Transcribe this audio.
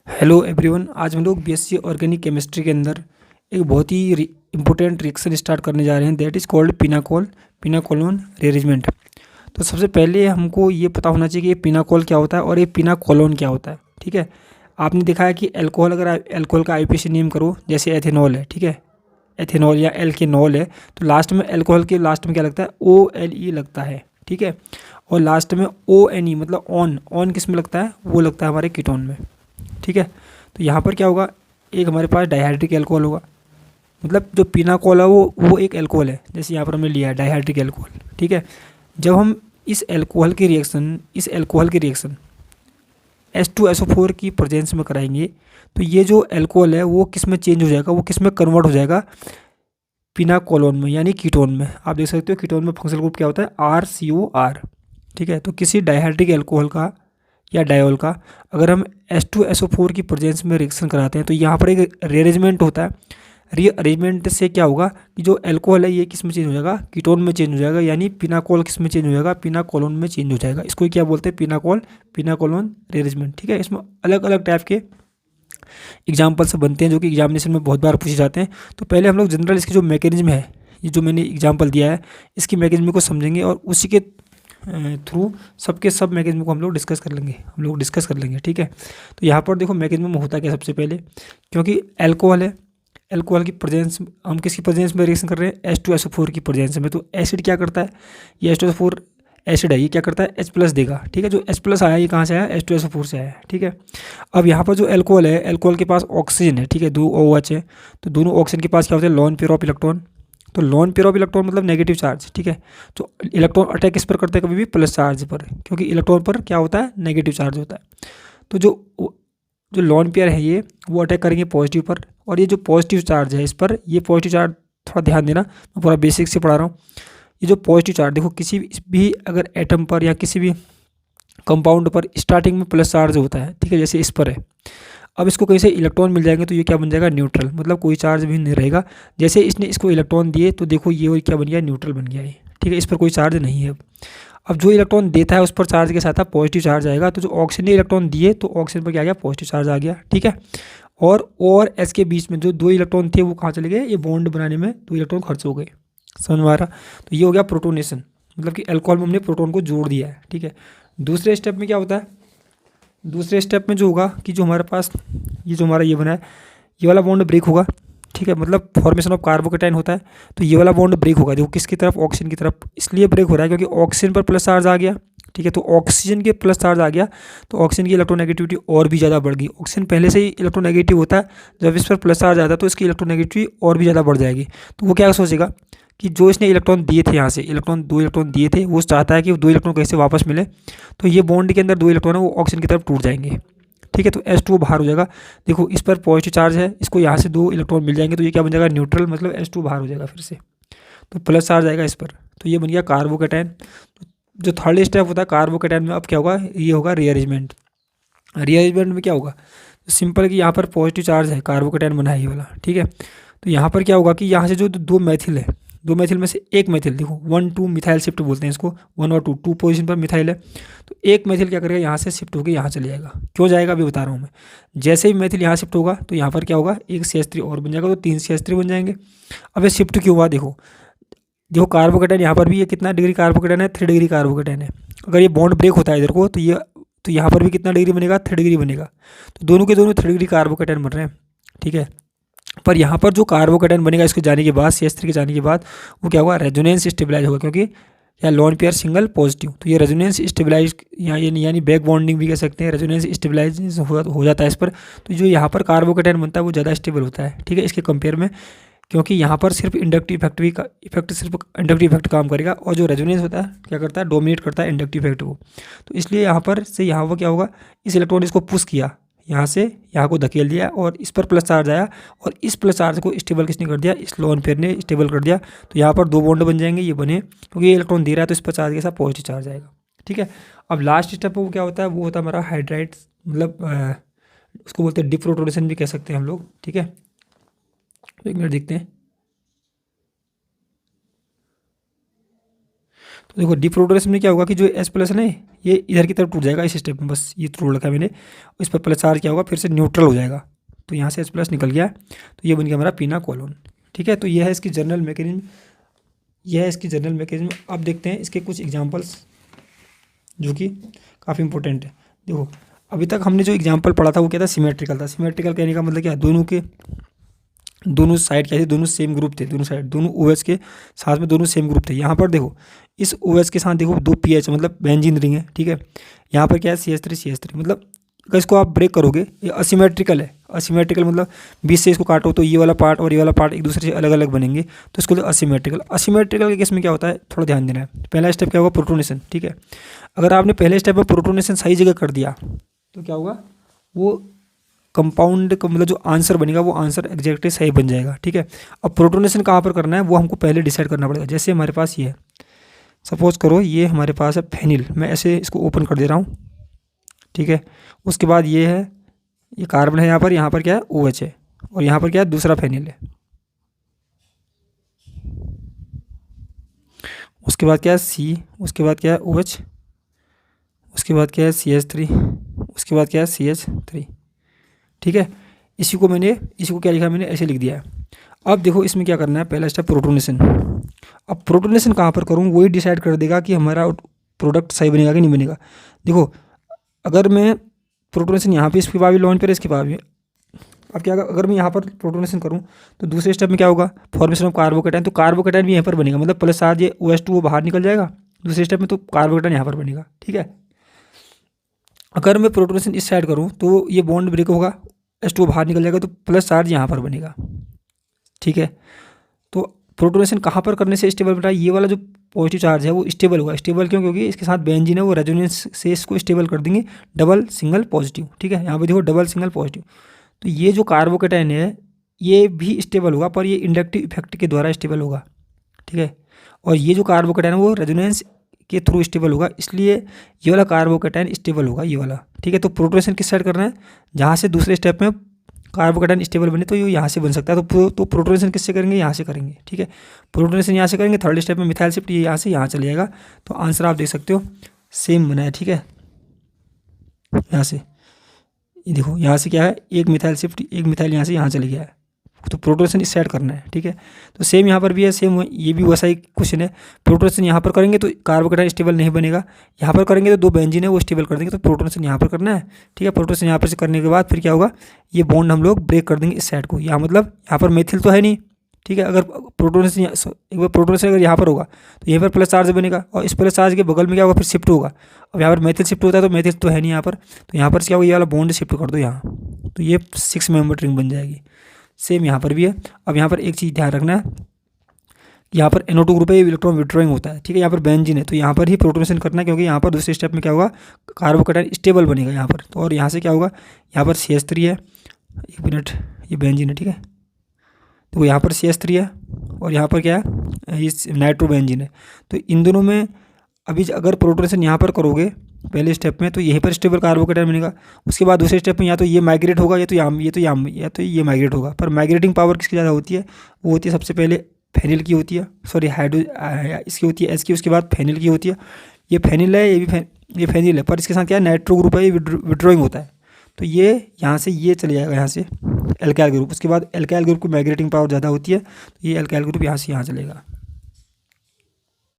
Hello everyone. आज हम लोग बीएससी ऑर्गेनिक केमिस्ट्री के अंदर एक बहुत ही इम्पोर्टेंट रिएक्शन स्टार्ट करने जा रहे हैं, दैट इज़ कॉल्ड पिनाकोलोन रीअरेंजमेंट। तो सबसे पहले हमको ये पता होना चाहिए कि ये पिनाकोल क्या होता है और ये पिनाकोलोन क्या होता है। ठीक है, आपने देखा है कि अल्कोहल, अगर अल्कोहल का आईपीसी नेम करो, जैसे एथेनॉल है, ठीक है, एथेनॉल या एल्केनॉल है, तो लास्ट में अल्कोहल के लास्ट में क्या लगता है, OLE लगता है। ठीक है, और लास्ट में ONE मतलब ऑन, ऑन किस में लगता है, वो लगता है हमारे कीटोन में। ठीक है, तो यहाँ पर क्या होगा, एक हमारे पास डाइहाइड्रिक एल्कोहल होगा, मतलब जो पिनाकोल है वो एक एल्कोहल है, जैसे यहाँ पर हमने लिया है डाइहाइड्रिक एल्कोहल। ठीक है, जब हम इस एल्कोहल की रिएक्शन H2SO4 की प्रेजेंस में कराएंगे, तो ये जो एल्कोहल है वो किस में चेंज हो जाएगा, वो किस में कन्वर्ट हो जाएगा, पिनाकोलोन में, यानी कीटोन में। आप देख सकते हो कीटोन में फंक्शनल ग्रुप क्या होता है, RCOR। ठीक है, तो किसी डाइहाइड्रिक एल्कोहल का या डायोल का अगर हम H2SO4 की प्रेजेंस में रिएक्शन कराते हैं, तो यहाँ पर एक रीअरेंजमेंट होता है। रीअरेंजमेंट से क्या होगा कि जो एल्कोहल है ये किस में चेंज हो जाएगा, कीटोन में चेंज हो जाएगा, यानी पिनाकोल किस में चेंज हो जाएगा, पिनाकोलोन में चेंज हो जाएगा। इसको क्या बोलते हैं, पिनाकोलोन रीअरेंजमेंट। ठीक है, इसमें अलग अलग टाइप के एग्जाम्पल से बनते हैं जो कि एग्जामिनेशन में बहुत बार पूछे जाते हैं। तो पहले हम लोग जनरल इसकी जो मैकेनिज्म है, ये जो मैंने एग्जाम्पल दिया है, इसकी मैकेनिज्म को समझेंगे और उसी के थ्रू सबके सब मैकेनिज्म को हम लोग डिस्कस कर लेंगे। ठीक है, तो यहाँ पर देखो मैकेनिज्म में होता क्या, सबसे पहले क्योंकि एल्कोहल है, एल्कोहल की प्रेजेंस, हम किसकी प्रेजेंस में रिएक्शन कर रहे हैं, H2SO4 की प्रेजेंस में, तो एसिड क्या करता है, ये H2SO4 एसिड है, ये क्या करता है, H+ देगा। ठीक है, जो H+ आया ये कहाँ से आया, H2SO4 से आया। ठीक है, अब यहाँ पर जो एल्कोहल है, एल्कोहल के पास ऑक्सीजन है, ठीक है, 2 OH है, तो दोनों ऑक्सीजन के पास क्या होता है, लोन पेयर ऑफ इलेक्ट्रॉन। तो लोन पेयर ऑफ इलेक्ट्रॉन मतलब नेगेटिव चार्ज। ठीक है, तो इलेक्ट्रॉन अटैक किस पर करते हैं, कभी भी प्लस चार्ज पर, क्योंकि इलेक्ट्रॉन पर क्या होता है, नेगेटिव चार्ज होता है। तो जो जो लोन पेयर है ये, वो अटैक करेंगे पॉजिटिव पर, और ये जो पॉजिटिव चार्ज है इस पर, ये पॉजिटिव चार्ज, थोड़ा ध्यान देना, मैं पूरा बेसिक से पढ़ा रहा हूँ। ये जो पॉजिटिव चार्ज देखो, किसी भी अगर एटम पर या किसी भी कंपाउंड पर स्टार्टिंग में प्लस चार्ज होता है, ठीक है, जैसे इस पर है। अब इसको कहीं से इलेक्ट्रॉन मिल जाएंगे तो ये क्या बन जाएगा, न्यूट्रल, मतलब कोई चार्ज भी नहीं रहेगा। जैसे इसने इसको इलेक्ट्रॉन दिए तो देखो ये क्या बन गया, न्यूट्रल बन गया ये। ठीक है, इस पर कोई चार्ज नहीं है। अब जो इलेक्ट्रॉन देता है उस पर चार्ज के साथ था पॉजिटिव चार्ज आएगा, तो जो ऑक्सीजन ने इलेक्ट्रॉन दिए तो ऑक्सीजन पर क्या आ गया, पॉजिटिव चार्ज आ गया। ठीक है, और एस के बीच में जो 2 इलेक्ट्रॉन थे वो कहाँ चले गए, ये बॉन्ड बनाने में 2 इलेक्ट्रॉन खर्च हो गए। समझ में आ रहा, तो ये हो गया प्रोटोनेशन, मतलब कि अल्कोहल में हमने प्रोटॉन को जोड़ दिया है। ठीक है, दूसरे स्टेप में क्या होता है, दूसरे स्टेप में जो होगा कि जो हमारे पास ये जो हमारा ये बना है, ये वाला बॉन्ड ब्रेक होगा। ठीक है, मतलब फॉर्मेशन ऑफ कार्बोकेटाइन होता है, तो ये वाला बॉन्ड ब्रेक होगा, देखो किसकी तरफ, ऑक्सीजन की तरफ। इसलिए ब्रेक हो रहा है क्योंकि ऑक्सीजन पर प्लस चार्ज आ गया। ठीक है, तो ऑक्सीजन के प्लस चार्ज आ गया तो ऑक्सीजन की इलेक्ट्रोनेगेटिविटी और भी ज़्यादा बढ़ गई। ऑक्सीजन पहले से ही इलेक्ट्रोनेगेटिव होता है, जब इस पर प्लस चार्ज आता है तो इसकी इलेक्ट्रोनेगेटिविटी और भी ज़्यादा बढ़ जाएगी। तो वो क्या सोचेगा कि जो इसने इलेक्ट्रॉन दिए थे, यहाँ से इलेक्ट्रॉन 2 इलेक्ट्रॉन दिए थे, वो चाहता है कि 2 इलेक्ट्रॉन कैसे वापस मिले, तो ये बॉन्ड के अंदर 2 इलेक्ट्रॉन है वो ऑक्सीजन की तरफ टूट जाएंगे। ठीक है, तो H2 बाहर हो जाएगा। देखो इस पर पॉजिटिव चार्ज है, इसको यहाँ से 2 इलेक्ट्रॉन मिल जाएंगे तो ये क्या बन जाएगा, न्यूट्रल, मतलब H2 बाहर हो जाएगा फिर से, तो प्लस चार्ज आएगा इस पर, तो ये बन गया कार्बोकेटाइन। जो थर्ड स्टेप होता है कार्बोकेटाइन में, अब क्या होगा, ये होगा रीअरेंजमेंट। रीअरेंजमेंट में क्या होगा, तो सिंपल कि यहाँ पर पॉजिटिव चार्ज है, कार्बोकेटाइन बना है ये वाला। ठीक है, तो यहाँ पर क्या होगा कि यहाँ से जो 2 मैथिल है, 2 मैथिल में से एक मैथिल, देखो 1 2 मिथाइल शिफ्ट बोलते हैं इसको, 1 और 2 पोजीशन पर मिथाइल है, तो एक मैथिल क्या करेगा, यहाँ से शिफ्ट होकर यहाँ चले जाएगा। क्यों जाएगा अभी बता रहा हूँ मैं। जैसे ही मैथिल यहाँ शिफ्ट होगा तो यहाँ पर क्या होगा, एक CH3 और बन जाएगा, तो 3 CH3 बन जाएंगे। अब ये शिफ्ट क्यों हुआ, देखो देखो कार्बोकेटाइन यहाँ पर भी ये कितना डिग्री कार्बोकेटाइन है, 3 डिग्री कार्बोकेटाइन है। अगर ये बॉन्ड ब्रेक होता है इधर को, तो यहाँ पर भी कितना डिग्री बनेगा, 3 डिग्री बनेगा। तो दोनों के दोनों 3 डिग्री कार्बोकेटाइन बन रहे हैं। ठीक है, पर यहाँ पर जो कार्बोकेटाइन बनेगा इसके जाने के बाद, CH3 के जाने के बाद, वो क्या होगा, रेजोनेंस स्टेबलाइज होगा, क्योंकि या लोन पेयर सिंगल पॉजिटिव, तो ये रेजोनेंस स्टेबलाइज यानी बैक बॉन्डिंग भी कह सकते हैं, रेजोनेंस स्टेबलाइज हो जाता है इस पर। तो जो यहाँ पर कार्बोकेटाइन बनता है वो ज़्यादा स्टेबल होता है। ठीक है, इसके कंपेयर में, क्योंकि यहाँ पर सिर्फ इंडक्टिव इफेक्ट सिर्फ इंडक्टिव इफेक्ट काम करेगा, और जो रेजोनेंस होता है क्या करता है, डोमिनेट करता है इंडक्टिव इफेक्ट को। तो इसलिए यहाँ पर से यहाँ वो क्या होगा, इस इलेक्ट्रॉन इसको पुश किया, यहाँ से यहाँ को धकेल दिया और इस पर प्लस चार्ज आया, और इस प्लस चार्ज को स्टेबल किसने कर दिया, इस लोन पेयर ने स्टेबल कर दिया। तो यहाँ पर 2 बॉन्ड बन जाएंगे, ये बने क्योंकि ये इलेक्ट्रॉन दे रहा है तो इस पर चार्ज के साथ पॉजिटिव चार्ज आएगा। ठीक है, अब लास्ट स्टेप वो क्या होता है, वो होता है हमारा हाइड्राइड, मतलब उसको बोलते हैं डिप्रोटोनेशन भी कह सकते हैं हम लोग। ठीक है, तो 1 मिनट देखते हैं। तो देखो डिप्रोटोनेशन में क्या होगा कि जो H प्लस है ना ये इधर की तरफ टूट जाएगा इस स्टेप में, बस ये टूट रखा है मैंने। इस पर प्लस चार्ज क्या होगा फिर से न्यूट्रल हो जाएगा, तो यहाँ से H प्लस निकल गया, तो ये बन गया हमारा पिनाकोलोन। ठीक है, तो यह है इसकी जनरल मैकेनिज्म, यह है इसकी जनरल मैकेनिज्म। अब देखते हैं इसके कुछ एग्जांपल्स जो कि काफ़ी इंपॉर्टेंट है। देखो अभी तक हमने जो एग्जांपल पढ़ा था वो क्या था, सिमेट्रिकल था। सिमेट्रिकल कहने का मतलब क्या, दोनों साइड क्या थे, दोनों सेम ग्रुप थे, दोनों साइड दोनों OH के साथ में दोनों सेम ग्रुप थे। यहाँ पर देखो इस OH के साथ देखो 2 pH मतलब बेंजीन रिंग है। ठीक है, यहाँ पर क्या है CH3 मतलब अगर इसको आप ब्रेक करोगे ये असिमेट्रिकल है। असिमेट्रिकल मतलब बीच से इसको काटो तो ये वाला पार्ट और ये वाला पार्ट एक दूसरे से अलग अलग बनेंगे, तो इसको असिमेट्रिकल। असिमेट्रिकल के केस में क्या होता है, थोड़ा ध्यान देना है। पहला स्टेप क्या होगा, प्रोटोनेशन। ठीक है, अगर आपने पहले स्टेप में प्रोटोनेशन सही जगह कर दिया तो क्या होगा, वो कंपाउंड का मतलब जो आंसर बनेगा वो आंसर एग्जैक्टली सही बन जाएगा। ठीक है, अब प्रोटोनेशन कहाँ पर करना है वो हमको पहले डिसाइड करना पड़ेगा। जैसे हमारे पास ये है, सपोज करो ये हमारे पास है फेनिल, मैं ऐसे इसको ओपन कर दे रहा हूँ। ठीक है, उसके बाद ये है, ये कार्बन है यहाँ पर क्या है OH है, और यहाँ पर क्या है दूसरा फेनिल है। उसके बाद क्या है C, उसके बाद क्या है OH, उसके बाद क्या है CH3, उसके बाद क्या है CH3। ठीक है, इसी को क्या लिखा मैंने, ऐसे लिख दिया है। अब देखो इसमें क्या करना है, पहला स्टेप प्रोटोनेशन। अब प्रोटोनेशन कहाँ पर करूँ वही डिसाइड कर देगा कि हमारा प्रोडक्ट सही बनेगा कि नहीं बनेगा। देखो अगर मैं प्रोटोनेशन यहाँ पे इसके बाद भी लॉन्च पर इसके बाद भी, अब क्या अगर मैं यहाँ पर प्रोटोनेशन करूँ तो दूसरे स्टेप में क्या होगा, फॉर्मेशन ऑफ कार्बोकेटाइन, तो कार्बोकेटाइन भी यहाँ पर बनेगा, मतलब प्लस चार्ज ये OH2 वो बाहर निकल जाएगा दूसरे स्टेप में, तो कार्बोकेटाइन यहाँ पर बनेगा। ठीक है, अगर मैं प्रोटोनेशन इस साइड करूँ तो ये बॉन्ड ब्रेक होगा, H2 बाहर निकल जाएगा, तो प्लस चार्ज यहाँ पर बनेगा। ठीक है, तो प्रोटोनेशन कहाँ पर करने से स्टेबल बना, ये वाला जो पॉजिटिव चार्ज है वो स्टेबल होगा। स्टेबल क्यों, क्योंकि इसके साथ बेंजीन है, वो रेजोनेंस से इसको स्टेबल कर देंगे, डबल सिंगल पॉजिटिव। ठीक है, यहाँ पे देखो डबल सिंगल पॉजिटिव, तो ये जो कार्बोकेटाइन है ये भी स्टेबल होगा, पर ये इंडक्टिव इफेक्ट के द्वारा स्टेबल होगा। ठीक है, और ये जो कार्बोकेटाइन है वो रेजोनेंस के थ्रू स्टेबल होगा, इसलिए ये वाला कार्बोकेटाइन स्टेबल होगा, ये वाला। ठीक है, तो प्रोटोनेशन किस साइड करना है, जहाँ से दूसरे स्टेप में कार्बोकेटाइन स्टेबल बने तो ये यहाँ से बन सकता है, तो प्रोटोनेशन किससे करेंगे, यहाँ से करेंगे। ठीक है, प्रोटोनेशन यहाँ से करेंगे, थर्ड स्टेप में मिथाइल शिफ्ट ये यहाँ से यहाँ चले जाएगा, तो आंसर आप देख सकते हो सेम बना है। ठीक है, यहाँ से ये देखो यहाँ से क्या है, एक मिथाइल शिफ्ट, एक मिथाइल यहाँ से यहाँ चले गया है, तो प्रोटोनेशन इस साइड करना है। ठीक है, तो सेम यहाँ पर भी है, सेम ये भी वैसा ही क्वेश्चन है। प्रोटोनेशन यहाँ पर करेंगे तो कार्बोकेटाइन स्टेबल नहीं बनेगा, यहाँ पर करेंगे तो 2 बेंजीन है वो स्टेबल कर देंगे, तो प्रोटोनेशन यहाँ पर करना है। ठीक है, प्रोटोनेशन यहाँ पर से करने के बाद फिर क्या होगा, ये बॉन्ड हम लोग ब्रेक कर देंगे इस साइड को, यहाँ मतलब यहाँ पर मेथिल तो है नहीं। ठीक है, अगर प्रोटोनेशन एक बार प्रोटोनेशन अगर यहाँ पर होगा तो यहाँ पर प्लस चार्ज बनेगा, और इस प्लस चार्ज के बगल में क्या होगा, फिर शिफ्ट होगा। अब यहाँ पर मेथिल शिफ्ट होता है तो मेथिल तो है नहीं यहाँ पर, तो यहाँ पर क्या होगा, ये वाला बॉन्ड शिफ्ट कर दो यहाँ, तो ये 6 मेंबर रिंग बन जाएगी। सेम यहाँ पर भी है। अब यहाँ पर एक चीज़ ध्यान रखना है, यहाँ पर NO2 ग्रुप है, ये इलेक्ट्रॉन विड्रॉइंग होता है। ठीक है, यहाँ पर बेंजीन है, तो यहाँ पर ही प्रोटोनेशन करना है, क्योंकि यहाँ पर दूसरे स्टेप में क्या होगा, कार्बोकेटाइन स्टेबल बनेगा यहाँ पर, तो और यहाँ से क्या होगा, यहाँ पर CH3 है, 1 मिनट, ये बेंजीन है। ठीक है, तो यहाँ पर CH3 है और यहाँ पर क्या है, ये नाइट्रोबेंजीन है, तो इन दोनों में अभी अगर प्रोटोनेशन यहाँ पर करोगे पहले स्टेप में तो यहीं पर स्टेबल कार्बोकेटाइन बनेगा। उसके बाद दूसरे स्टेप में या तो ये माइग्रेट होगा या तो ये माइग्रेट होगा, पर माइग्रेटिंग पावर किसकी ज़्यादा होती है, वो होती है सबसे पहले फेनिल की होती है, सॉरी इसकी होती है H की, उसके बाद फेनिल की होती है। ये फेनिल है, ये फेनिल है, पर इसके साथ क्या है, नाइट्रो ग्रुप है, ये विड्रॉइंग होता है, तो ये यहाँ से ये चले जाएगा यहाँ से एल्काइल ग्रुप। उसके बाद एल्काइल ग्रुप की माइग्रेटिंग पावर ज़्यादा होती है, तो ये एल्काइल ग्रुप यहाँ से यहाँ चलेगा।